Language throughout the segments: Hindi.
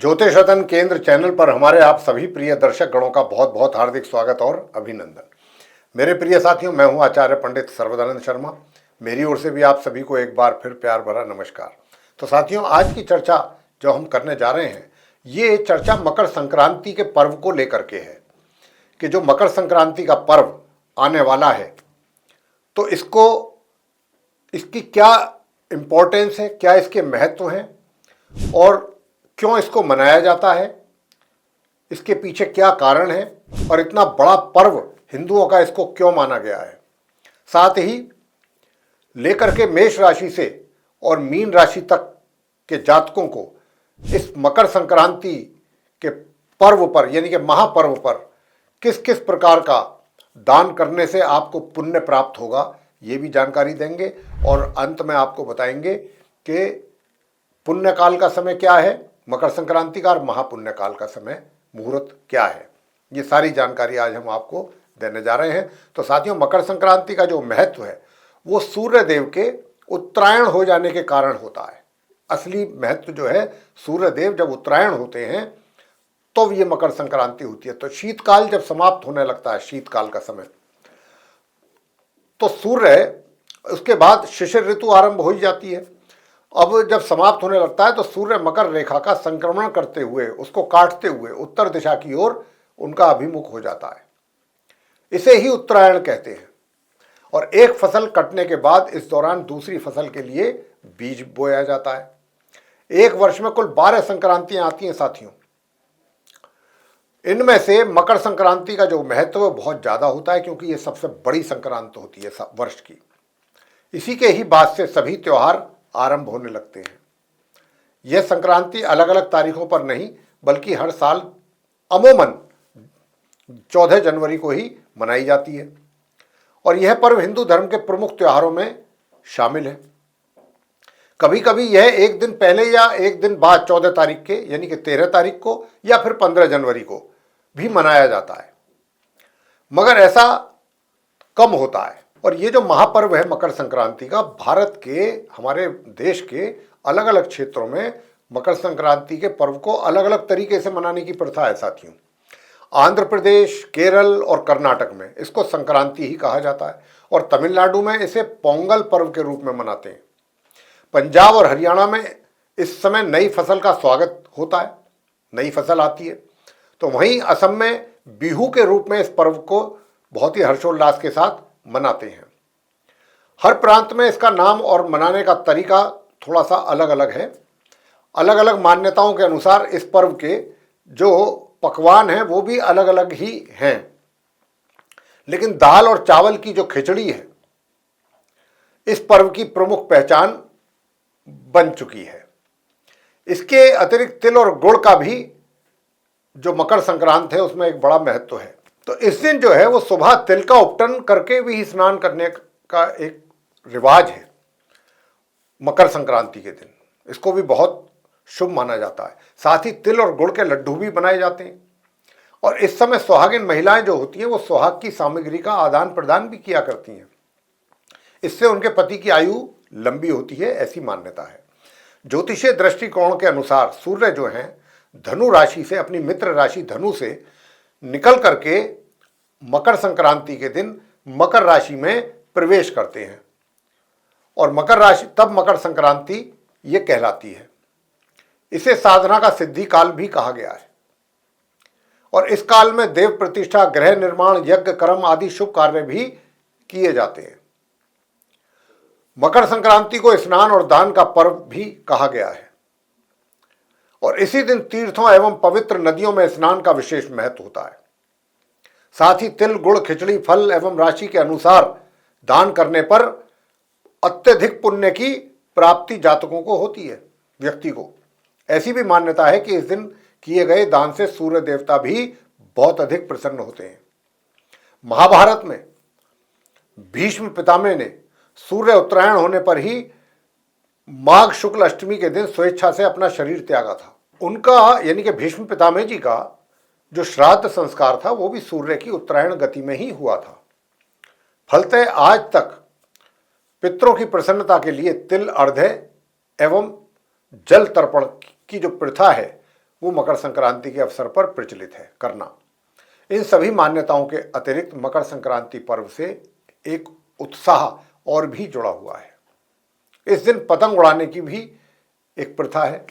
ज्योतिष रतन केंद्र चैनल पर हमारे आप सभी प्रिय दर्शक गणों का बहुत बहुत हार्दिक स्वागत और अभिनंदन। मेरे प्रिय साथियों, मैं हूं आचार्य पंडित सर्वदानंद शर्मा। मेरी ओर से भी आप सभी को एक बार फिर प्यार भरा नमस्कार। तो साथियों, आज की चर्चा जो हम करने जा रहे हैं, ये चर्चा मकर संक्रांति के पर्व को लेकर के है कि जो मकर संक्रांति का पर्व आने वाला है, तो इसकी क्या इम्पोर्टेंस है, क्या इसके महत्व हैं और क्यों इसको मनाया जाता है, इसके पीछे क्या कारण है और इतना बड़ा पर्व हिंदुओं का इसको क्यों माना गया है। साथ ही लेकर के मेष राशि से और मीन राशि तक के जातकों को इस मकर संक्रांति के पर्व पर, यानी कि महापर्व पर, किस किस प्रकार का दान करने से आपको पुण्य प्राप्त होगा, ये भी जानकारी देंगे। और अंत में आपको बताएंगे कि पुण्य काल का समय क्या है मकर संक्रांति का और महापुण्य काल का समय मुहूर्त क्या है। ये सारी जानकारी आज हम आपको देने जा रहे हैं। तो साथियों, मकर संक्रांति का जो महत्व है वो सूर्य देव के उत्तरायण हो जाने के कारण होता है। असली महत्व जो है, सूर्य देव जब उत्तरायण होते हैं तो ये मकर संक्रांति होती है। तो शीतकाल जब समाप्त होने लगता है, शीतकाल का समय, तो सूर्य, उसके बाद शिशिर ऋतु आरंभ हो ही जाती है। अब जब समाप्त होने लगता है तो सूर्य मकर रेखा का संक्रमण करते हुए, उसको काटते हुए उत्तर दिशा की ओर उनका अभिमुख हो जाता है। इसे ही उत्तरायण कहते हैं। और एक फसल कटने के बाद इस दौरान दूसरी फसल के लिए बीज बोया जाता है। एक वर्ष में कुल 12 संक्रांतियां आती हैं साथियों। इनमें से मकर संक्रांति का जो महत्व बहुत ज़्यादा होता है, क्योंकि ये सबसे बड़ी संक्रांति होती है वर्ष की। इसी के ही बाद से सभी त्यौहार आरंभ होने लगते हैं। यह संक्रांति अलग अलग तारीखों पर नहीं, बल्कि हर साल अमूमन 14 जनवरी को ही मनाई जाती है। और यह पर्व हिंदू धर्म के प्रमुख त्योहारों में शामिल है। कभी कभी यह एक दिन पहले या एक दिन बाद 14 तारीख के, यानी कि 13 तारीख को या फिर 15 जनवरी को भी मनाया जाता है, मगर ऐसा कम होता है। और ये जो महापर्व है मकर संक्रांति का, भारत के, हमारे देश के अलग अलग क्षेत्रों में मकर संक्रांति के पर्व को अलग अलग तरीके से मनाने की प्रथा है साथियों। आंध्र प्रदेश, केरल और कर्नाटक में इसको संक्रांति ही कहा जाता है और तमिलनाडु में इसे पोंगल पर्व के रूप में मनाते हैं। पंजाब और हरियाणा में इस समय नई फसल का स्वागत होता है, नई फसल आती है। तो वहीं असम में बिहू के रूप में इस पर्व को बहुत ही हर्षोल्लास के साथ मनाते हैं। हर प्रांत में इसका नाम और मनाने का तरीका थोड़ा सा अलग अलग है। अलग अलग मान्यताओं के अनुसार इस पर्व के जो पकवान हैं वो भी अलग अलग ही हैं, लेकिन दाल और चावल की जो खिचड़ी है इस पर्व की प्रमुख पहचान बन चुकी है। इसके अतिरिक्त तिल और गुड़ का भी जो मकर संक्रांति है उसमें एक बड़ा महत्व है। तो इस दिन जो है वो सुबह तिल का उपटन करके भी स्नान करने का एक रिवाज है मकर संक्रांति के दिन। इसको भी बहुत शुभ माना जाता है। साथ ही तिल और गुड़ के लड्डू भी बनाए जाते हैं। और इस समय सुहागिन महिलाएं जो होती हैं वो सुहाग की सामग्री का आदान प्रदान भी किया करती हैं। इससे उनके पति की आयु लंबी होती है, ऐसी मान्यता है। ज्योतिषीय दृष्टिकोण के अनुसार सूर्य जो हैं धनु राशि से, अपनी मित्र राशि धनु से निकल करके मकर संक्रांति के दिन मकर राशि में प्रवेश करते हैं और मकर राशि, तब मकर संक्रांति ये कहलाती है। इसे साधना का सिद्धि काल भी कहा गया है। और इस काल में देव प्रतिष्ठा, गृह निर्माण, यज्ञ कर्म आदि शुभ कार्य भी किए जाते हैं। मकर संक्रांति को स्नान और दान का पर्व भी कहा गया है। और इसी दिन तीर्थों एवं पवित्र नदियों में स्नान का विशेष महत्व होता है। साथ ही तिल, गुड़, खिचड़ी, फल एवं राशि के अनुसार दान करने पर अत्यधिक पुण्य की प्राप्ति जातकों को होती है, व्यक्ति को। ऐसी भी मान्यता है कि इस दिन किए गए दान से सूर्य देवता भी बहुत अधिक प्रसन्न होते हैं। महाभारत में भीष्म पितामह ने सूर्य उत्तरायण होने पर ही माघ शुक्ल अष्टमी के दिन स्वेच्छा से अपना शरीर त्यागा था। उनका, यानी कि भीष्म पितामह जी का जो श्राद्ध संस्कार था वो भी सूर्य की उत्तरायण गति में ही हुआ था। फलतः आज तक पितरों की प्रसन्नता के लिए तिल अर्घ्य एवं जल तर्पण की जो प्रथा है वो मकर संक्रांति के अवसर पर प्रचलित है करना। इन सभी मान्यताओं के अतिरिक्त मकर संक्रांति पर्व से एक उत्साह और भी जुड़ा हुआ है। इस दिन पतंग उड़ाने की भी एक प्रथा है,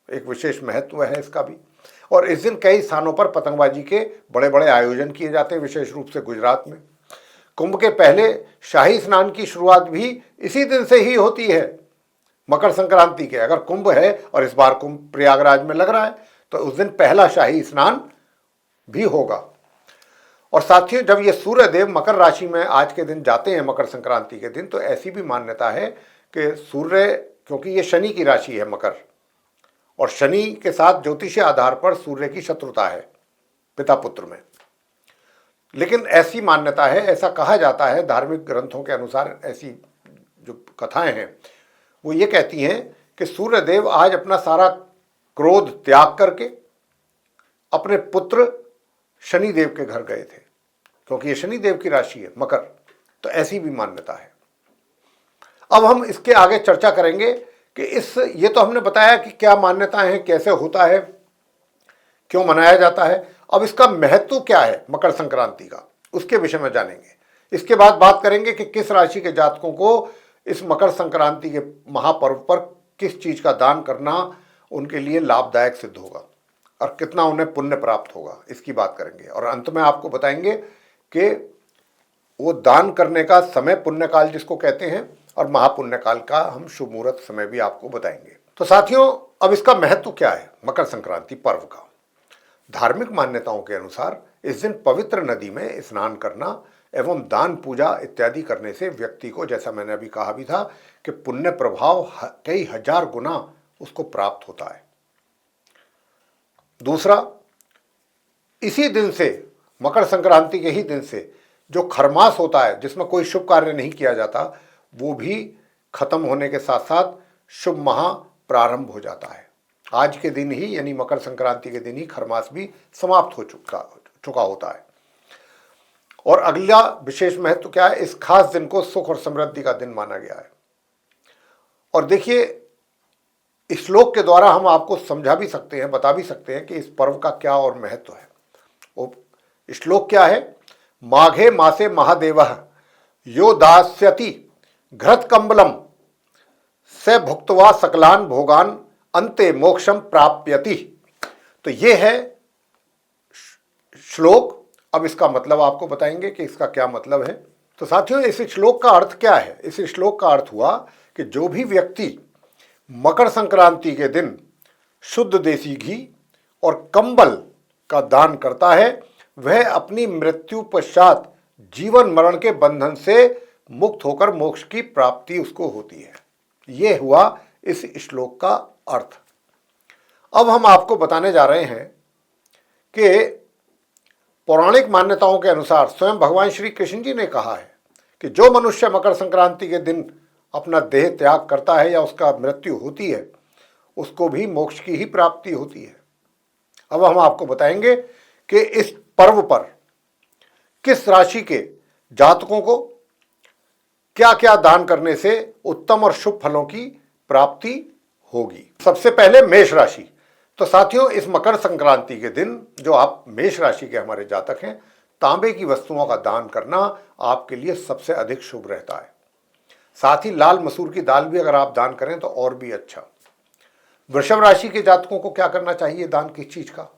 एक विशेष महत्व है इसका भी। और इस दिन कई स्थानों पर पतंगबाजी के बड़े बड़े आयोजन किए जाते हैं, विशेष रूप से गुजरात में। कुंभ के पहले शाही स्नान की शुरुआत भी इसी दिन से ही होती है, मकर संक्रांति के। अगर कुंभ है और इस बार कुंभ प्रयागराज में लग रहा है तो उस दिन पहला शाही स्नान भी होगा। और साथियों, जब ये सूर्य देव मकर राशि में आज के दिन जाते हैं, मकर संक्रांति के दिन, तो ऐसी भी मान्यता है कि सूर्य, क्योंकि ये शनि की राशि है मकर, और शनि के साथ ज्योतिषीय आधार पर सूर्य की शत्रुता है पिता पुत्र में। लेकिन ऐसी मान्यता है, ऐसा कहा जाता है धार्मिक ग्रंथों के अनुसार, ऐसी जो कथाएं हैं वो ये कहती हैं कि सूर्य देव आज अपना सारा क्रोध त्याग करके अपने पुत्र शनिदेव के घर गए थे, क्योंकि ये शनिदेव की राशि है मकर। तो ऐसी भी मान्यता है। अब हम इसके आगे चर्चा करेंगे कि ये तो हमने बताया कि क्या मान्यताएं हैं, कैसे होता है, क्यों मनाया जाता है। अब इसका महत्व क्या है मकर संक्रांति का, उसके विषय में जानेंगे। इसके बाद बात करेंगे कि किस राशि के जातकों को इस मकर संक्रांति के महापर्व पर किस चीज का दान करना उनके लिए लाभदायक सिद्ध होगा और कितना उन्हें पुण्य प्राप्त होगा, इसकी बात करेंगे। और अंत में आपको बताएंगे कि वो दान करने का समय, पुण्यकाल जिसको कहते हैं, और महापुण्यकाल का हम शुभ मुहूर्त समय भी आपको बताएंगे। तो साथियों, अब इसका महत्व क्या है मकर संक्रांति पर्व का। धार्मिक मान्यताओं के अनुसार इस दिन पवित्र नदी में स्नान करना एवं दान पूजा इत्यादि करने से व्यक्ति को, जैसा मैंने अभी कहा भी था, कि पुण्य प्रभाव कई हजार गुना उसको प्राप्त होता है। दूसरा, इसी दिन से, मकर संक्रांति के ही दिन से, जो खरमास होता है जिसमें कोई शुभ कार्य नहीं किया जाता, वो भी खत्म होने के साथ साथ शुभ माह प्रारंभ हो जाता है। आज के दिन ही, यानी मकर संक्रांति के दिन ही खरमास भी समाप्त हो चुका होता है। और अगला विशेष महत्व क्या है, इस खास दिन को सुख और समृद्धि का दिन माना गया है। और देखिए, इस श्लोक के द्वारा हम आपको समझा भी सकते हैं, बता भी सकते हैं कि इस पर्व का क्या और महत्व है। वो श्लोक क्या है, माघे मासे महादेवः यो दास्यति घृत कंबलम से भुक्त्वा सकलान भोगान अंते मोक्षम प्राप्यति। तो ये है श्लोक। अब इसका मतलब आपको बताएंगे कि इसका क्या मतलब है। तो साथियों, इस श्लोक का अर्थ क्या है। इस श्लोक का अर्थ हुआ कि जो भी व्यक्ति मकर संक्रांति के दिन शुद्ध देसी घी और कंबल का दान करता है, वह अपनी मृत्यु पश्चात जीवन मरण के बंधन से मुक्त होकर मोक्ष की प्राप्ति उसको होती है। यह हुआ इस श्लोक का अर्थ। अब हम आपको बताने जा रहे हैं कि पौराणिक मान्यताओं के अनुसार स्वयं भगवान श्री कृष्ण जी ने कहा है कि जो मनुष्य मकर संक्रांति के दिन अपना देह त्याग करता है या उसका मृत्यु होती है, उसको भी मोक्ष की ही प्राप्ति होती है। अब हम आपको बताएंगे कि इस पर्व पर किस राशि के जातकों को क्या क्या दान करने से उत्तम और शुभ फलों की प्राप्ति होगी। सबसे पहले मेष राशि। तो साथियों, इस मकर संक्रांति के दिन जो आप मेष राशि के हमारे जातक हैं, तांबे की वस्तुओं का दान करना आपके लिए सबसे अधिक शुभ रहता है। साथ ही लाल मसूर की दाल भी अगर आप दान करें तो और भी अच्छा। वृषभ राशि के जातकों को क्या करना चाहिए दान, किस चीज का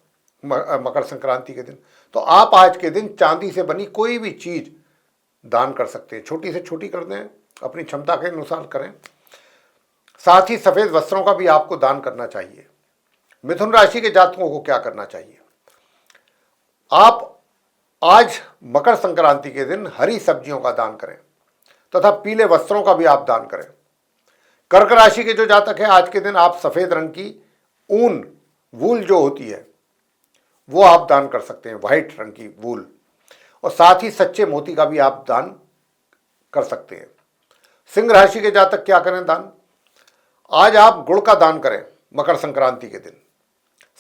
मकर संक्रांति के दिन? तो आप आज के दिन चांदी से बनी कोई भी चीज दान कर सकते हैं, छोटी से छोटी कर दें, अपनी क्षमता के अनुसार करें। साथ ही सफेद वस्त्रों का भी आपको दान करना चाहिए। मिथुन राशि के जातकों को क्या करना चाहिए? आप आज मकर संक्रांति के दिन हरी सब्जियों का दान करें तथा पीले वस्त्रों का भी आप दान करें। कर्क राशि के जो जातक हैं, आज के दिन आप सफेद रंग की ऊन, वूल जो होती है, वो आप दान कर सकते हैं, व्हाइट रंग की वूल। और साथ ही सच्चे मोती का भी आप दान कर सकते हैं। सिंह राशि के जातक क्या करें दान? आज आप गुड़ का दान करें मकर संक्रांति के दिन।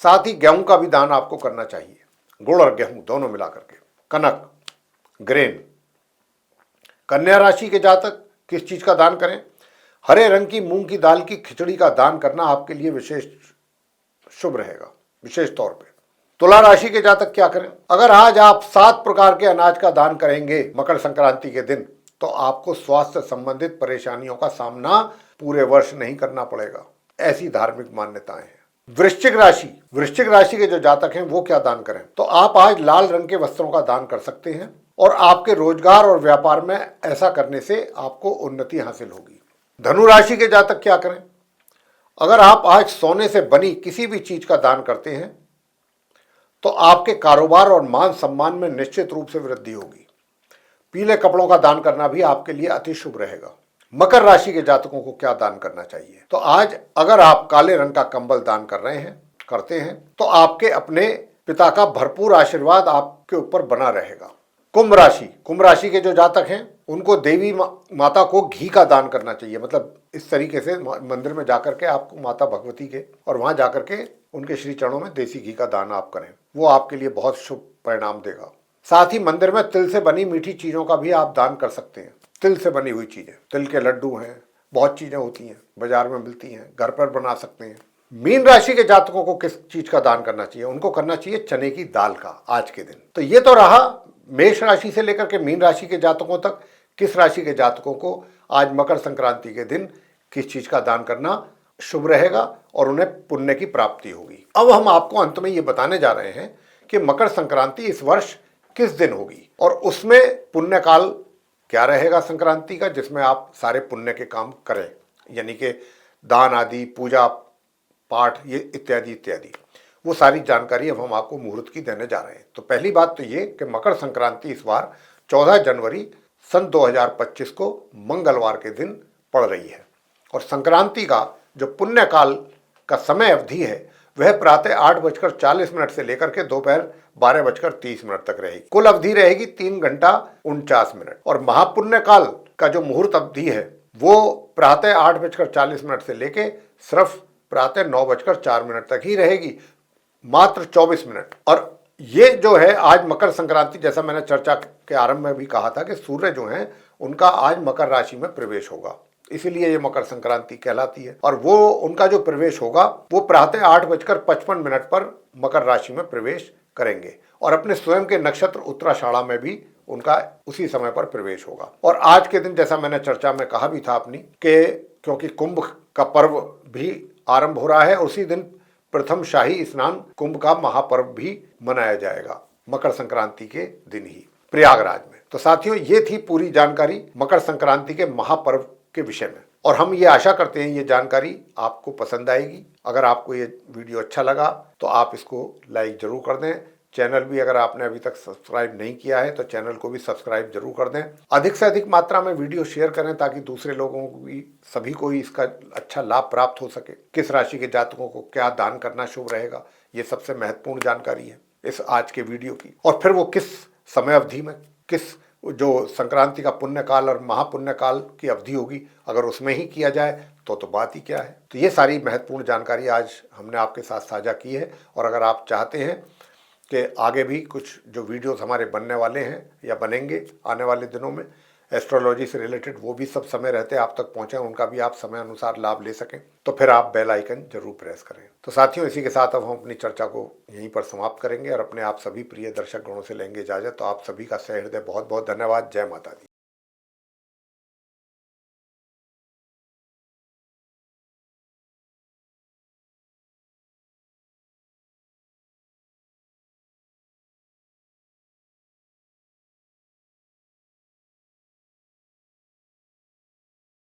साथ ही गेहूं का भी दान आपको करना चाहिए, गुड़ और गेहूं दोनों मिलाकर के, कनक, ग्रेन। कन्या राशि के जातक किस चीज का दान करें? हरे रंग की मूंग की दाल की खिचड़ी का दान करना आपके लिए विशेष शुभ रहेगा। विशेष तौर पे। तुला राशि के जातक क्या करें? अगर आज आप 7 प्रकार के अनाज का दान करेंगे मकर संक्रांति के दिन, तो आपको स्वास्थ्य संबंधित परेशानियों का सामना पूरे वर्ष नहीं करना पड़ेगा। ऐसी धार्मिक मान्यताएं हैं। वृश्चिक राशि के जो जातक हैं वो क्या दान करें? तो आप आज लाल रंग के वस्त्रों का दान कर सकते हैं और आपके रोजगार और व्यापार में ऐसा करने से आपको उन्नति हासिल होगी। धनु राशि के जातक क्या करें? अगर आप आज सोने से बनी किसी भी चीज का दान करते हैं तो आपके कारोबार और मान सम्मान में निश्चित रूप से वृद्धि होगी। पीले कपड़ों का दान करना भी आपके लिए अति शुभ रहेगा। मकर राशि के जातकों को क्या दान करना चाहिए? तो आज अगर आप काले रंग का कंबल दान करते हैं तो आपके अपने पिता का भरपूर आशीर्वाद आपके ऊपर बना रहेगा। कुंभ राशि के जो जातक हैं उनको देवी माता को घी का दान करना चाहिए। मतलब इस तरीके से मंदिर में जाकर के आपको माता भगवती के और वहां जाकर के उनके श्री चरणों में देसी घी का दान आप करें, वो आपके लिए बहुत शुभ परिणाम देगा। साथ ही मंदिर में तिल से बनी मीठी चीजों का भी आप दान कर सकते हैं। तिल से बनी हुई चीजें, तिल के लड्डू हैं, बहुत चीजें होती हैं, बाजार में मिलती हैं, घर पर बना सकते हैं। मीन राशि के जातकों को किस चीज का दान करना चाहिए? उनको करना चाहिए चने की दाल का आज के दिन। तो ये तो रहा मेष राशि से लेकर के मीन राशि के जातकों तक किस राशि के जातकों को आज मकर संक्रांति के दिन किस चीज का दान करना शुभ रहेगा और उन्हें पुण्य की प्राप्ति होगी। अब हम आपको अंत में ये बताने जा रहे हैं कि मकर संक्रांति इस वर्ष किस दिन होगी और उसमें पुण्य काल क्या रहेगा संक्रांति का, जिसमें आप सारे पुण्य के काम करें, यानी कि दान आदि, पूजा पाठ, ये इत्यादि इत्यादि। वो सारी जानकारी अब हम आपको मुहूर्त की देने जा रहे हैं। तो पहली बात तो ये कि मकर संक्रांति इस बार 14 जनवरी सन 2025 को मंगलवार के दिन पड़ रही है और संक्रांति का जो पुण्य काल का समय अवधि है वह प्रातः 8:40 से लेकर के दोपहर 12:30 तक रहेगी। कुल अवधि रहेगी 3 घंटा 49 मिनट और महापुण्य काल का जो मुहूर्त अवधि है वो प्रातः 8:40 से लेके सिर्फ प्रातः 9:04 तक ही रहेगी, मात्र 24 मिनट। और ये जो है आज मकर संक्रांति, जैसा मैंने चर्चा के आरंभ में भी कहा था कि सूर्य जो है उनका आज मकर राशि में प्रवेश होगा, इसीलिए ये मकर संक्रांति कहलाती है। और वो उनका जो प्रवेश होगा वो प्रातः 8:55 पर मकर राशि में प्रवेश करेंगे और अपने स्वयं के नक्षत्र उत्तराषाढ़ा में भी उनका उसी समय पर प्रवेश होगा। और आज के दिन जैसा मैंने चर्चा में कहा भी था अपनी कि क्योंकि कुंभ का पर्व भी आरंभ हो रहा है, उसी दिन प्रथम शाही स्नान कुंभ का महापर्व भी मनाया जाएगा मकर संक्रांति के दिन ही प्रयागराज में। तो साथियों, ये थी पूरी जानकारी मकर संक्रांति के महापर्व के विषय में और हम ये आशा करते हैं ये जानकारी आपको पसंद आएगी। अगर आपको ये वीडियो अच्छा लगा तो आप इसको लाइक जरूर कर दें। चैनल भी अगर आपने अभी तक सब्सक्राइब नहीं किया है तो चैनल को भी सब्सक्राइब जरूर कर दें। अधिक से अधिक मात्रा में वीडियो शेयर करें ताकि दूसरे लोगों को भी, सभी को ही इसका अच्छा लाभ प्राप्त हो सके। किस राशि के जातकों को क्या दान करना शुभ रहेगा, ये सबसे महत्वपूर्ण जानकारी है इस आज के वीडियो की। और फिर वो किस समय अवधि में, किस जो संक्रांति का पुण्य काल और महापुण्य काल की अवधि होगी, अगर उसमें ही किया जाए तो बात ही क्या है। तो ये सारी महत्वपूर्ण जानकारी आज हमने आपके साथ साझा की है। और अगर आप चाहते हैं कि आगे भी कुछ जो वीडियोस हमारे बनने वाले हैं या बनेंगे आने वाले दिनों में एस्ट्रोलॉजी से रिलेटेड, वो भी सब समय रहते आप तक पहुँचें, उनका भी आप समय अनुसार लाभ ले सकें, तो फिर आप बेल आइकन जरूर प्रेस करें। तो साथियों, इसी के साथ अब हम अपनी चर्चा को यहीं पर समाप्त करेंगे और अपने आप सभी प्रिय दर्शक गणों से लेंगे इजाजत। तो आप सभी का सहृदय बहुत बहुत धन्यवाद। जय माता दी।